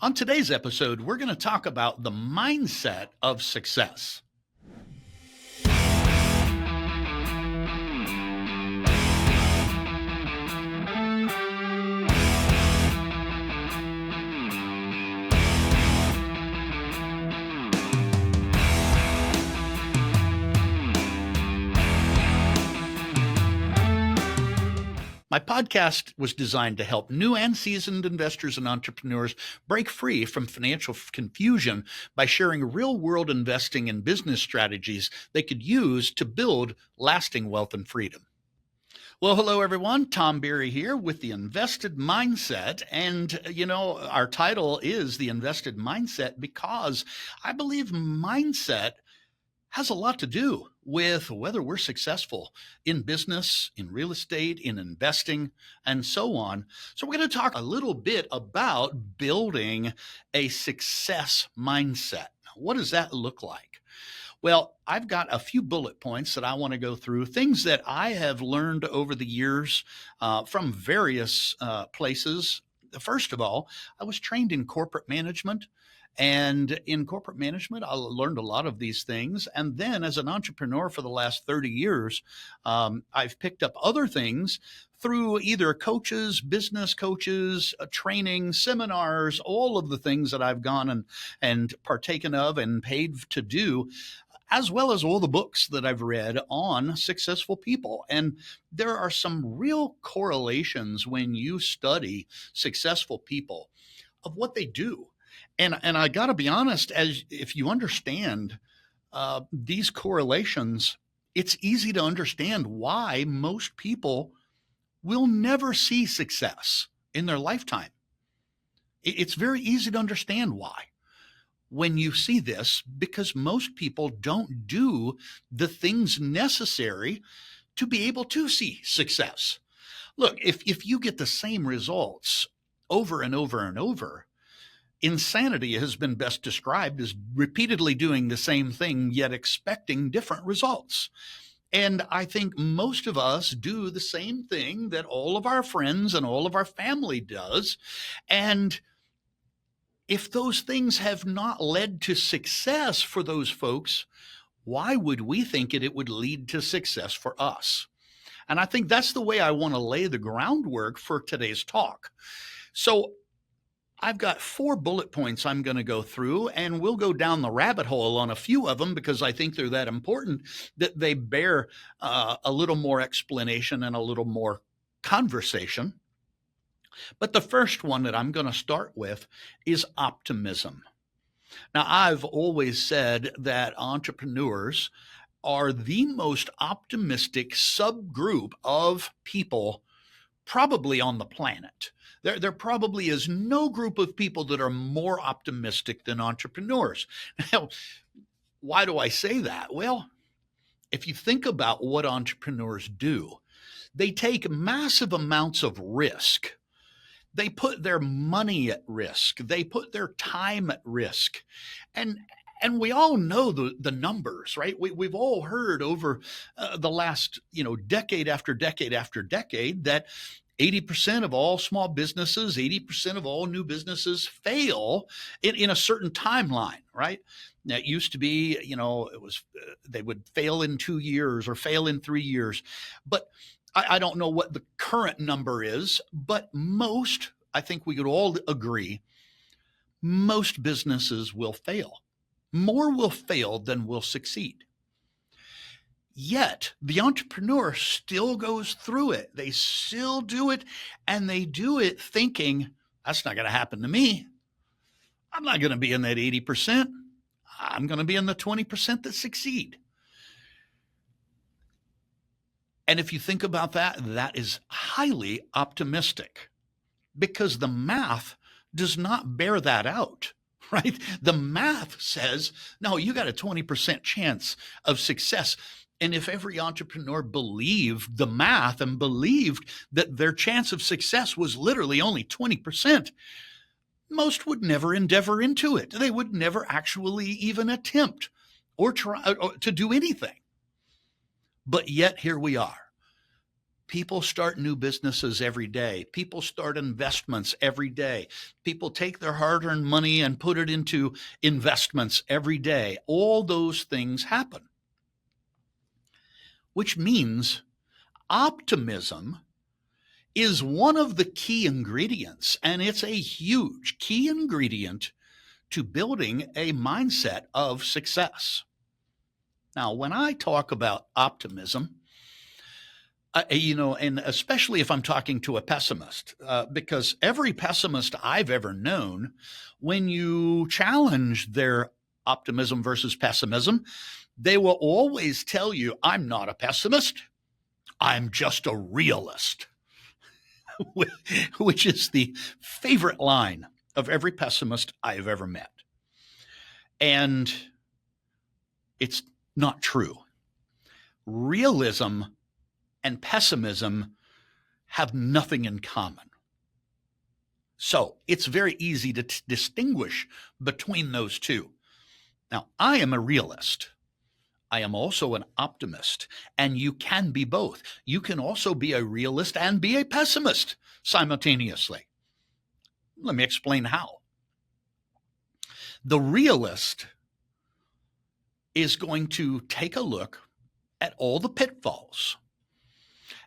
On today's episode, we're going to talk about the mindset of success. My podcast was designed to help new and seasoned investors and entrepreneurs break free from financial confusion by sharing real world investing and business strategies they could use to build lasting wealth and freedom. Well, hello, everyone. Tom Berry here with the Invested Mindset. And, our title is The Invested Mindset because I believe mindset has a lot to do with whether we're successful in business, in real estate, in investing, and so on. So we're going to talk a little bit about building a success mindset. What does that look like? Well, I've got a few bullet points that I want to go through, things that I have learned over the years from various places. First of all, I was trained in corporate management. And in corporate management, I learned a lot of these things. And then as an entrepreneur for the last 30 years, I've picked up other things through either coaches, business coaches, training, seminars, all of the things that I've gone and partaken of and paid to do, as well as all the books that I've read on successful people. And there are some real correlations when you study successful people of what they do. And I got to be honest, as if you understand these correlations, it's easy to understand why most people will never see success in their lifetime. It's very easy to understand why when you see this, because most people don't do the things necessary to be able to see success. Look, if you get the same results over and over and over, insanity has been best described as repeatedly doing the same thing, yet expecting different results. And I think most of us do the same thing that all of our friends and all of our family does. And if those things have not led to success for those folks, why would we think it would lead to success for us? And I think that's the way I want to lay the groundwork for today's talk. So I've got 4 bullet points I'm going to go through, and we'll go down the rabbit hole on a few of them because I think they're that important that they bear a little more explanation and a little more conversation. But the first one that I'm going to start with is optimism. Now, I've always said that entrepreneurs are the most optimistic subgroup of people probably on the planet. There probably is no group of people that are more optimistic than entrepreneurs. Now, why do I say that? Well, if you think about what entrepreneurs do, they take massive amounts of risk. They put their money at risk. They put their time at risk. And we all know the numbers, right? We've all heard over the last, decade after decade after decade that 80% of all small businesses, 80% of all new businesses fail in a certain timeline, right? Now, it used to be, it was they would fail in 2 years or fail in 3 years. But I don't know what the current number is, but I think we could all agree, most businesses will fail. More will fail than will succeed. Yet the entrepreneur still goes through it. They still do it, and they do it thinking, that's not going to happen to me. I'm not going to be in that 80%. I'm going to be in the 20% that succeed. And if you think about that, that is highly optimistic because the math does not bear that out. Right? The math says, no, you got a 20% chance of success. And if every entrepreneur believed the math and believed that their chance of success was literally only 20%, most would never endeavor into it. They would never actually even attempt or try to do anything. But yet here we are. People start new businesses every day. People start investments every day. People take their hard-earned money and put it into investments every day. All those things happen, which means optimism is one of the key ingredients, and it's a huge key ingredient to building a mindset of success. Now, when I talk about optimism, and especially if I'm talking to a pessimist, because every pessimist I've ever known, when you challenge their optimism versus pessimism, they will always tell you, I'm not a pessimist, I'm just a realist, which is the favorite line of every pessimist I've ever met. And it's not true. Realism and pessimism have nothing in common. So it's very easy to distinguish between those two. Now, I am a realist. I am also an optimist, and you can be both. You can also be a realist and be a pessimist simultaneously. Let me explain how. The realist is going to take a look at all the pitfalls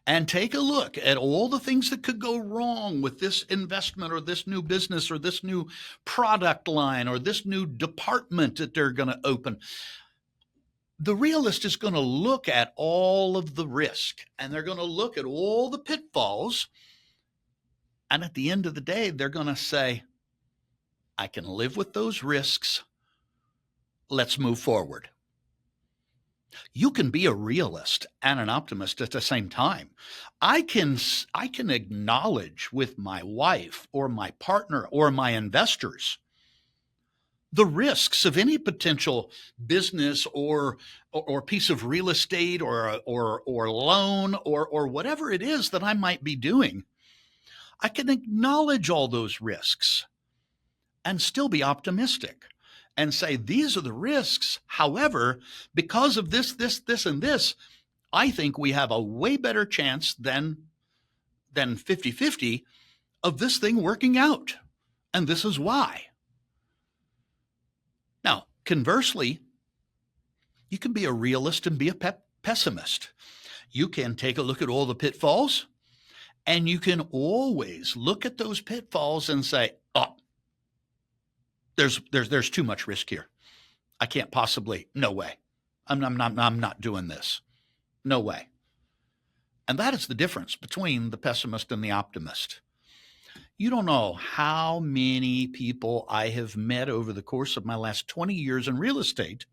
and take a look at all the things that could go wrong with this investment or this new business or this new product line or this new department that they're going to open. The realist is going to look at all of the risk, and they're going to look at all the pitfalls. And at the end of the day, they're going to say, I can live with those risks. Let's move forward. You can be a realist and an optimist at the same time. I can acknowledge with my wife or my partner or my investors the risks of any potential business or piece of real estate or loan or whatever it is that I might be doing. I can acknowledge all those risks and still be optimistic and say, these are the risks. However, because of this, and this, I think we have a way better chance than 50-50 of this thing working out. And this is why. Now, conversely, you can be a realist and be a pessimist. You can take a look at all the pitfalls, and you can always look at those pitfalls and say, oh, there's too much risk here. I can't possibly, no way. I'm not doing this. No way. And that is the difference between the pessimist and the optimist. You don't know how many people I have met over the course of my last 20 years in real estate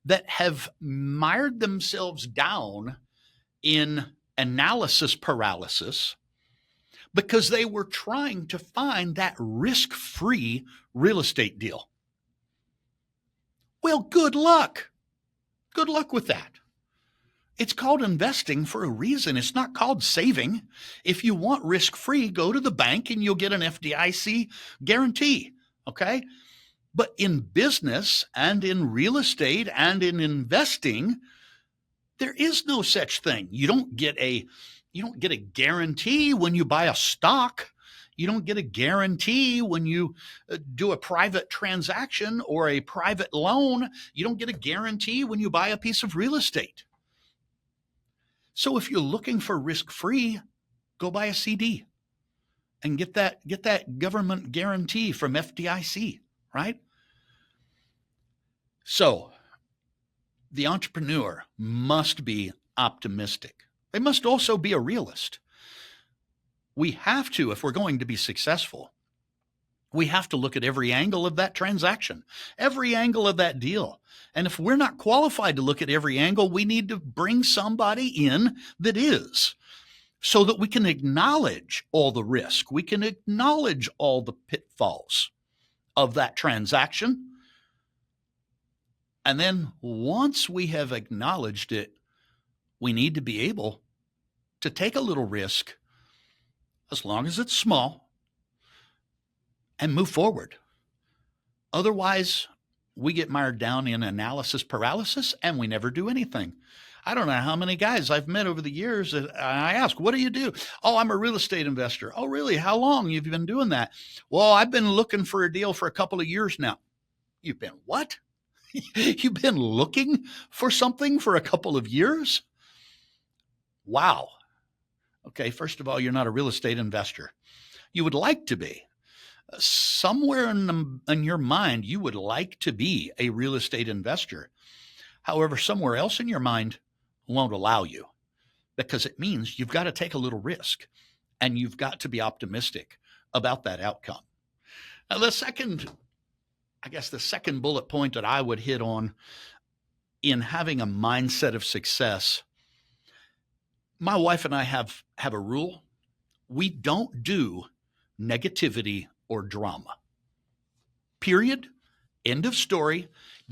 that have mired themselves down in analysis paralysis because they were trying to find that risk-free real estate deal. Well, good luck. Good luck with that. It's called investing for a reason. It's not called saving. If you want risk-free, go to the bank and you'll get an FDIC guarantee, okay? But in business and in real estate and in investing, there is no such thing. You don't get a guarantee when you buy a stock. You don't get a guarantee when you do a private transaction or a private loan. You don't get a guarantee when you buy a piece of real estate. So if you're looking for risk-free, go buy a CD and get that government guarantee from FDIC, right? So the entrepreneur must be optimistic. They must also be a realist. We have to, if we're going to be successful, we have to look at every angle of that transaction, every angle of that deal. And if we're not qualified to look at every angle, we need to bring somebody in that is, so that we can acknowledge all the risk. We can acknowledge all the pitfalls of that transaction. And then once we have acknowledged it, we need to be able to take a little risk, as long as it's small, and move forward. Otherwise, we get mired down in analysis paralysis and we never do anything. I don't know how many guys I've met over the years that I ask, what do you do? Oh, I'm a real estate investor. Oh, really? How long have you been doing that? Well, I've been looking for a deal for a couple of years now. You've been what? You've been looking for something for a couple of years? Wow. Okay, first of all, you're not a real estate investor. You would like to be. Somewhere in your mind, you would like to be a real estate investor. However, somewhere else in your mind won't allow you, because it means you've got to take a little risk and you've got to be optimistic about that outcome. Now, the second bullet point that I would hit on in having a mindset of success, my wife and I have a rule. We don't do negativity or drama. Period. End of story.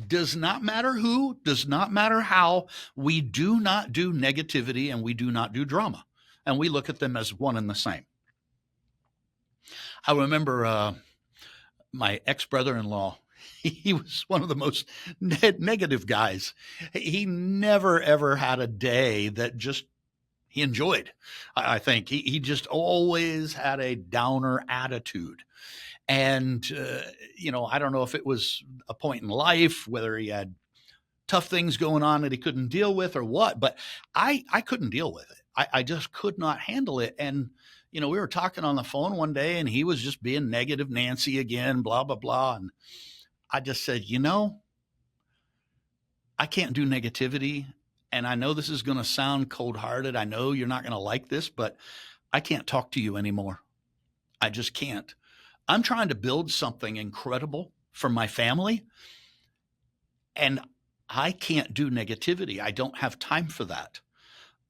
Does not matter who, does not matter how. We do not do negativity and we do not do drama. And we look at them as one and the same. I remember my ex-brother-in-law. He was one of the most negative guys. He never, ever had a day that just he enjoyed. I think he just always had a downer attitude. And, I don't know if it was a point in life, whether he had tough things going on that he couldn't deal with or what, but I couldn't deal with it. I just could not handle it. And, we were talking on the phone one day and he was just being negative Nancy again, blah, blah, blah. And I just said, I can't do negativity. And I know this is going to sound cold-hearted. I know you're not going to like this, but I can't talk to you anymore. I just can't. I'm trying to build something incredible for my family, and I can't do negativity. I don't have time for that.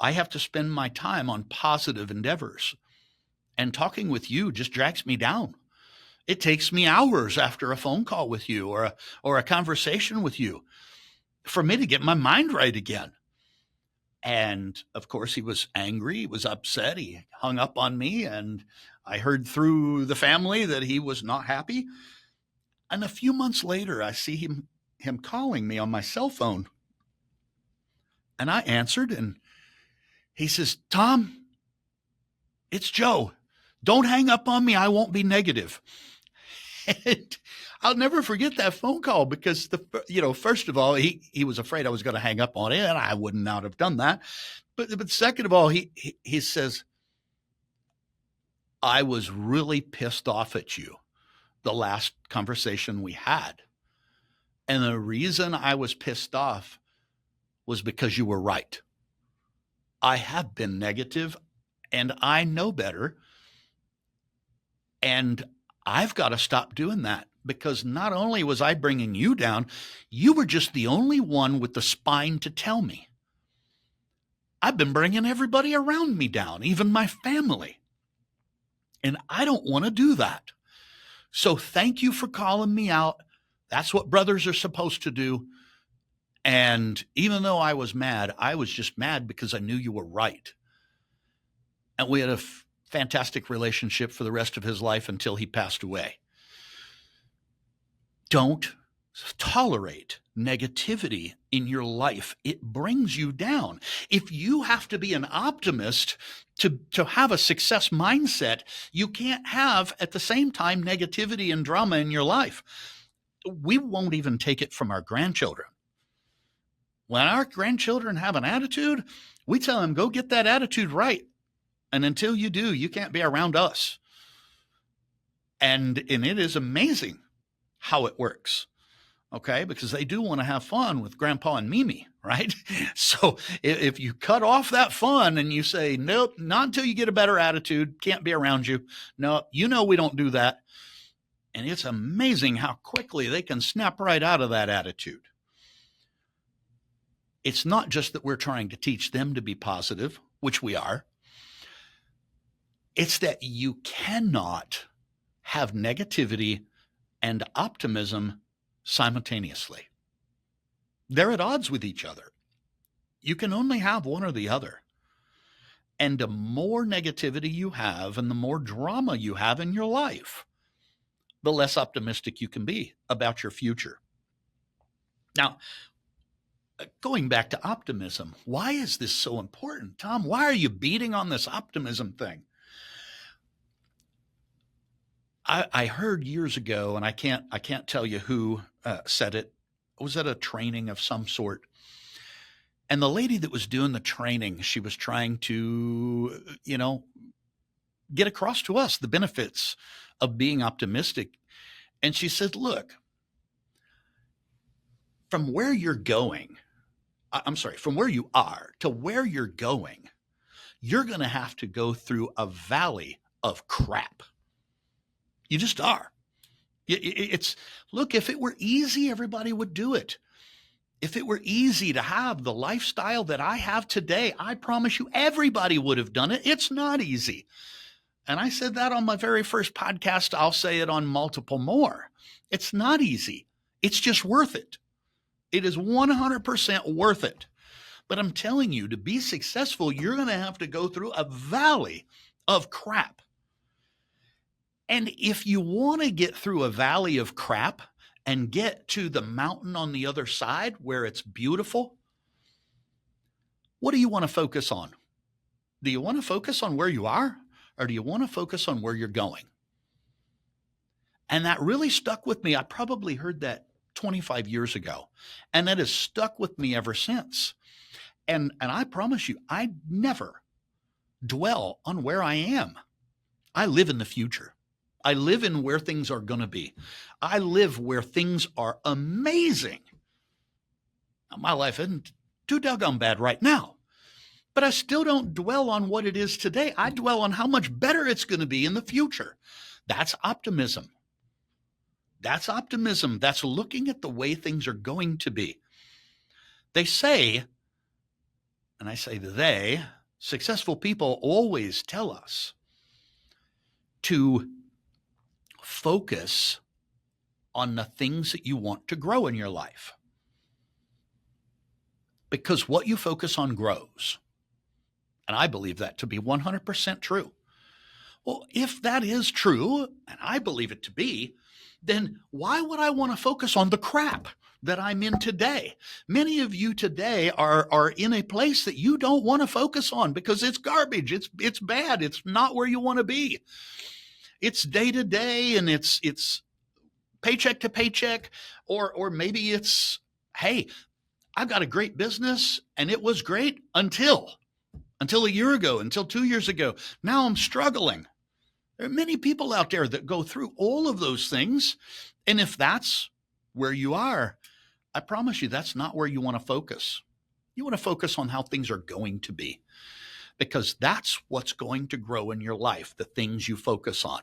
I have to spend my time on positive endeavors, and talking with you just drags me down. It takes me hours after a phone call with you or a conversation with you for me to get my mind right again. And of course, he was angry. He was upset. He hung up on me, and I heard through the family that he was not happy. And a few months later, I see him calling me on my cell phone. And I answered, and he says, Tom, it's Joe. Don't hang up on me. I won't be negative. And I'll never forget that phone call because first of all, he was afraid I was going to hang up on it, and I would not have done that. But second of all, he says, I was really pissed off at you the last conversation we had. And the reason I was pissed off was because you were right. I have been negative and I know better. And I've got to stop doing that, because not only was I bringing you down, you were just the only one with the spine to tell me. I've been bringing everybody around me down, even my family. And I don't want to do that. So thank you for calling me out. That's what brothers are supposed to do. And even though I was mad, I was just mad because I knew you were right. And we had a fantastic relationship for the rest of his life until he passed away. Don't tolerate negativity in your life. It brings you down. If you have to be an optimist to have a success mindset, you can't have at the same time negativity and drama in your life. We won't even take it from our grandchildren. When our grandchildren have an attitude, we tell them, go get that attitude right. And until you do, you can't be around us. And it is amazing how it works. Okay, because they do want to have fun with Grandpa and Mimi, right? So if you cut off that fun and you say, nope, not until you get a better attitude, can't be around you. No, we don't do that. And it's amazing how quickly they can snap right out of that attitude. It's not just that we're trying to teach them to be positive, which we are. It's that you cannot have negativity and optimism simultaneously. They're at odds with each other. You can only have one or the other. And the more negativity you have and the more drama you have in your life, the less optimistic you can be about your future. Now, going back to optimism, why is this so important? Tom, why are you beating on this optimism thing? I heard years ago, and I can't tell you who said it. I was at a training of some sort, and the lady that was doing the training, she was trying to, get across to us the benefits of being optimistic. And she said, "Look, from where you're going, I'm sorry, from where you are to where you're going, you're going to have to go through a valley of crap. You just are. It's look, if it were easy, everybody would do it. If it were easy to have the lifestyle that I have today, I promise you everybody would have done it. It's not easy." And I said that on my very first podcast. I'll say it on multiple more. It's not easy. It's just worth it. It is 100% worth it. But I'm telling you, to be successful, you're going to have to go through a valley of crap. And if you want to get through a valley of crap and get to the mountain on the other side where it's beautiful, what do you want to focus on? Do you want to focus on where you are, or do you want to focus on where you're going? And that really stuck with me. I probably heard that 25 years ago, and that has stuck with me ever since. And I promise you, I never dwell on where I am. I live in the future. I live in where things are going to be. I live where things are amazing. Now, my life isn't too doggone bad right now, but I still don't dwell on what it is today. I dwell on how much better it's going to be in the future. That's optimism. That's optimism. That's looking at the way things are going to be. They say, and I say they, successful people always tell us to focus on the things that you want to grow in your life. Because what you focus on grows. And I believe that to be 100% true. Well, if that is true, and I believe it to be, then why would I want to focus on the crap that I'm in today? Many of you today are in a place that you don't want to focus on because it's garbage. It's bad. It's not where you want to be. It's day to day, and it's paycheck to paycheck, or maybe it's, hey, I've got a great business and it was great until a year ago, until 2 years ago. Now I'm struggling. There are many people out there that go through all of those things. And if that's where you are, I promise you that's not where you want to focus. You want to focus on how things are going to be, because that's what's going to grow in your life, the things you focus on.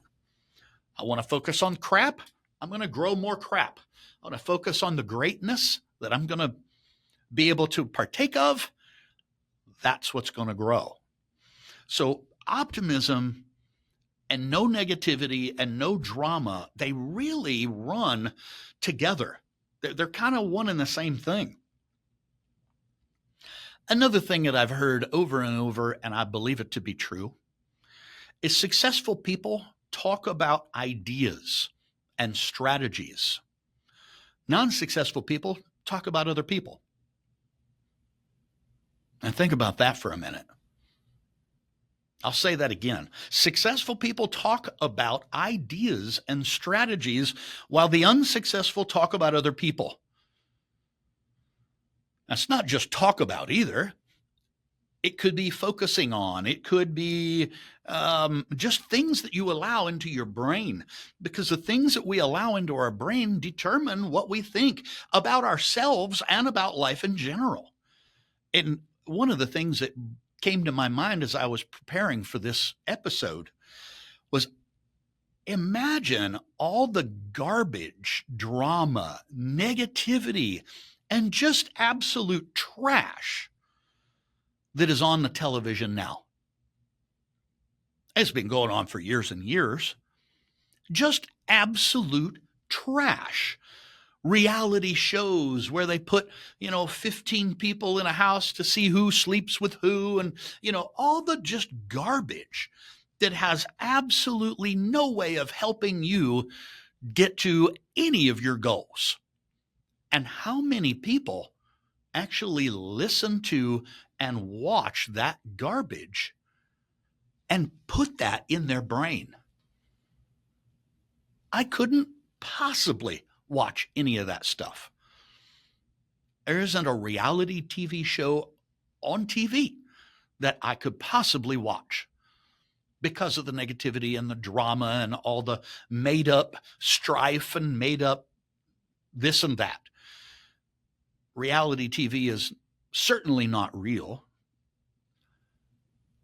I want to focus on crap. I'm going to grow more crap. I want to focus on the greatness that I'm going to be able to partake of. That's what's going to grow. So optimism and no negativity and no drama, they really run together. They're kind of one and the same thing. Another thing that I've heard over and over, and I believe it to be true, is successful people talk about ideas and strategies. Non-successful people talk about other people. And think about that for a minute. I'll say that again. Successful people talk about ideas and strategies, while the unsuccessful talk about other people. That's not just talk about either. It could be focusing on, it could be just things that you allow into your brain, because the things that we allow into our brain determine what we think about ourselves and about life in general. And one of the things that came to my mind as I was preparing for this episode was, imagine all the garbage, drama, negativity, and just absolute trash that is on the television now. It's been going on for years and years. Just absolute trash. Reality shows where they put, 15 people in a house to see who sleeps with who, and, all the just garbage that has absolutely no way of helping you get to any of your goals. And how many people actually listen to and watch that garbage and put that in their brain. I couldn't possibly watch any of that stuff. There isn't a reality TV show on TV that I could possibly watch because of the negativity and the drama and all the made up strife and made up this and that. Reality TV is certainly not real.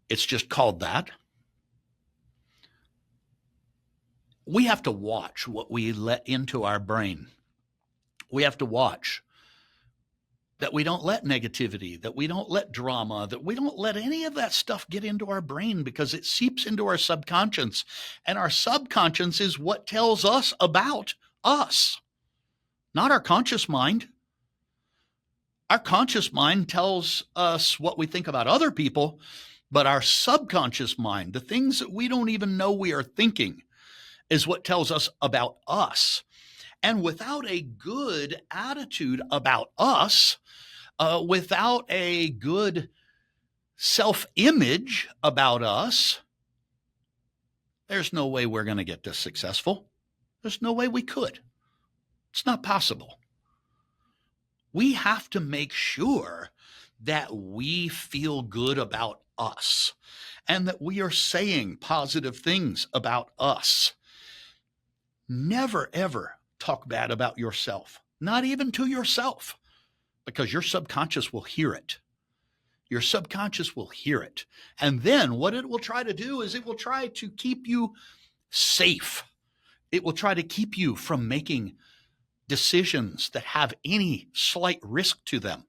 It's just called that. We have to watch what we let into our brain. We have to watch that we don't let negativity, that we don't let drama, that we don't let any of that stuff get into our brain, because it seeps into our subconscious. And our subconscious is what tells us about us, not our conscious mind. Our conscious mind tells us what we think about other people, but our subconscious mind, the things that we don't even know we are thinking, is what tells us about us. And without a good attitude about us, without a good self-image about us, there's no way we're going to get this successful. There's no way we could. It's not possible. We have to make sure that we feel good about us and that we are saying positive things about us. Never, ever talk bad about yourself, not even to yourself, because your subconscious will hear it. Your subconscious will hear it. And then what it will try to do is it will try to keep you safe. It will try to keep you from making decisions that have any slight risk to them.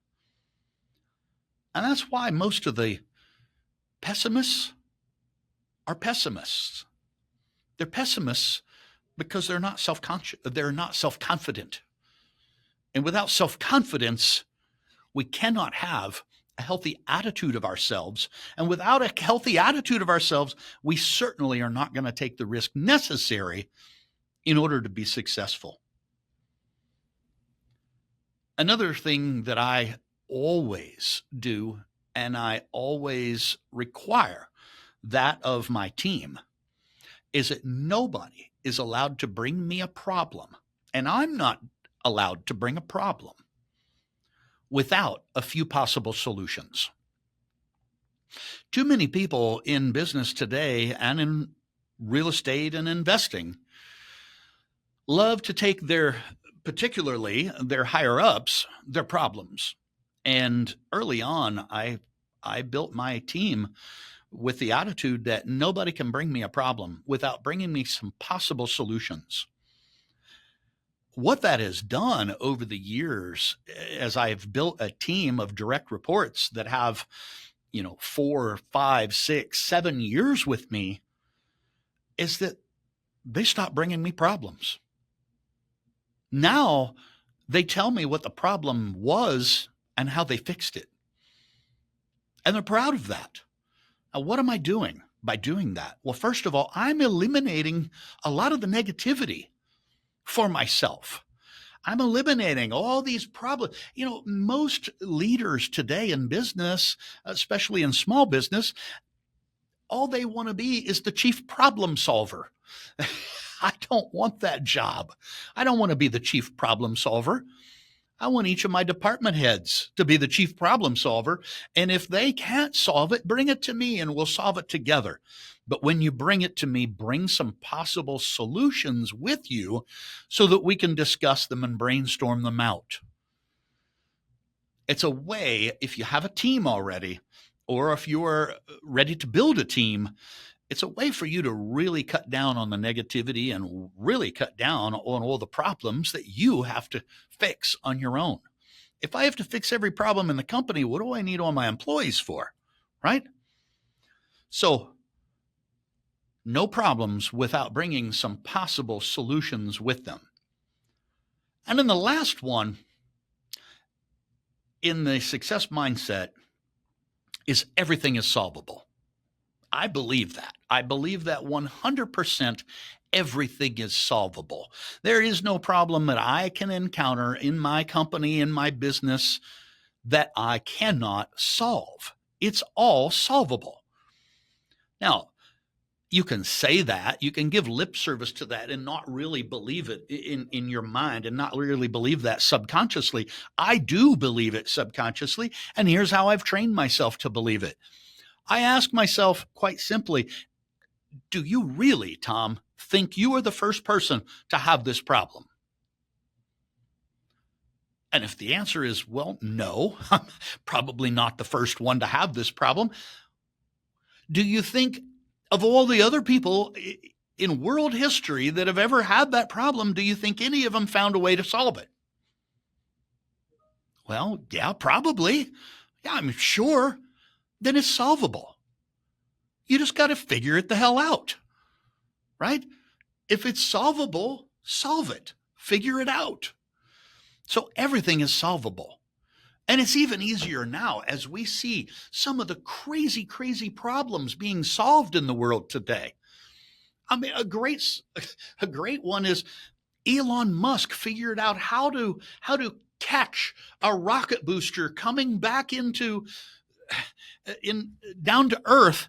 And that's why most of the pessimists are pessimists. They're pessimists because they're not self-conscious, they're not self-confident. And without self-confidence, we cannot have a healthy attitude of ourselves. And without a healthy attitude of ourselves, we certainly are not going to take the risk necessary in order to be successful. Another thing that I always do, and I always require that of my team, is that nobody is allowed to bring me a problem, and I'm not allowed to bring a problem without a few possible solutions. Too many people in business today and in real estate and investing love to take particularly their higher ups, their problems. And early on, I built my team with the attitude that nobody can bring me a problem without bringing me some possible solutions. What that has done over the years, as I've built a team of direct reports that have, 4, 5, 6, 7 years with me, is that they stop bringing me problems. Now they tell me what the problem was and how they fixed it. And they're proud of that. Now, what am I doing by doing that? Well, first of all, I'm eliminating a lot of the negativity for myself. I'm eliminating all these problems. Most leaders today in business, especially in small business, all they want to be is the chief problem solver. I don't want that job. I don't want to be the chief problem solver. I want each of my department heads to be the chief problem solver. And if they can't solve it, bring it to me and we'll solve it together. But when you bring it to me, bring some possible solutions with you so that we can discuss them and brainstorm them out. It's a way, if you have a team already, or if you're ready to build a team, it's a way for you to really cut down on the negativity and really cut down on all the problems that you have to fix on your own. If I have to fix every problem in the company, what do I need all my employees for, right? So, no problems without bringing some possible solutions with them. And then the last one in the success mindset is everything is solvable. I believe that. I believe that 100% everything is solvable. There is no problem that I can encounter in my company, in my business, that I cannot solve. It's all solvable. Now, you can say that, you can give lip service to that and not really believe it in your mind and not really believe that subconsciously. I do believe it subconsciously, and here's how I've trained myself to believe it. I ask myself quite simply, do you really, Tom, think you are the first person to have this problem? And if the answer is, well, no, I'm probably not the first one to have this problem, do you think of all the other people in world history that have ever had that problem, do you think any of them found a way to solve it? Well, yeah, probably. Yeah, I'm sure. Then it's solvable. You just got to figure it the hell out, right? If it's solvable, solve it. Figure it out. So everything is solvable. And it's even easier now as we see some of the crazy, crazy problems being solved in the world today. I mean, a great one is Elon Musk figured out how to catch a rocket booster coming back down to Earth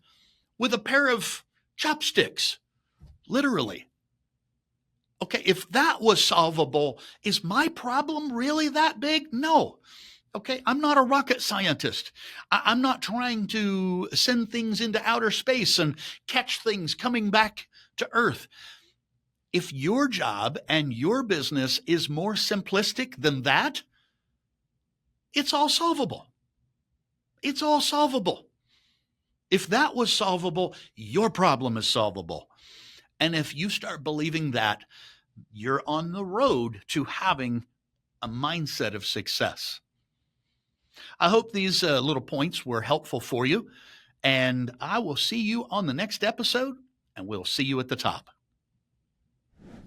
with a pair of chopsticks, literally. Okay, if that was solvable, is my problem really that big? No. Okay, I'm not a rocket scientist. I'm not trying to send things into outer space and catch things coming back to Earth. If your job and your business is more simplistic than that, it's all solvable. It's all solvable. If that was solvable, your problem is solvable. And if you start believing that, you're on the road to having a mindset of success. I hope these little points were helpful for you, and I will see you on the next episode, and we'll see you at the top.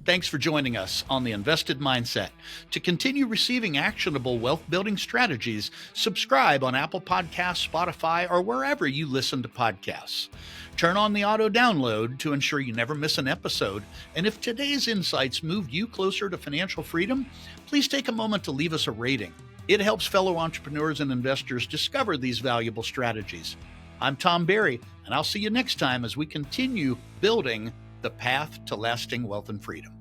Thanks for joining us on The Invested Mindset. To continue receiving actionable wealth-building strategies, subscribe on Apple Podcasts, Spotify, or wherever you listen to podcasts. Turn on the auto download to ensure you never miss an episode. And if today's insights moved you closer to financial freedom, please take a moment to leave us a rating. It helps fellow entrepreneurs and investors discover these valuable strategies. I'm Tom Barry, and I'll see you next time as we continue building the path to lasting wealth and freedom.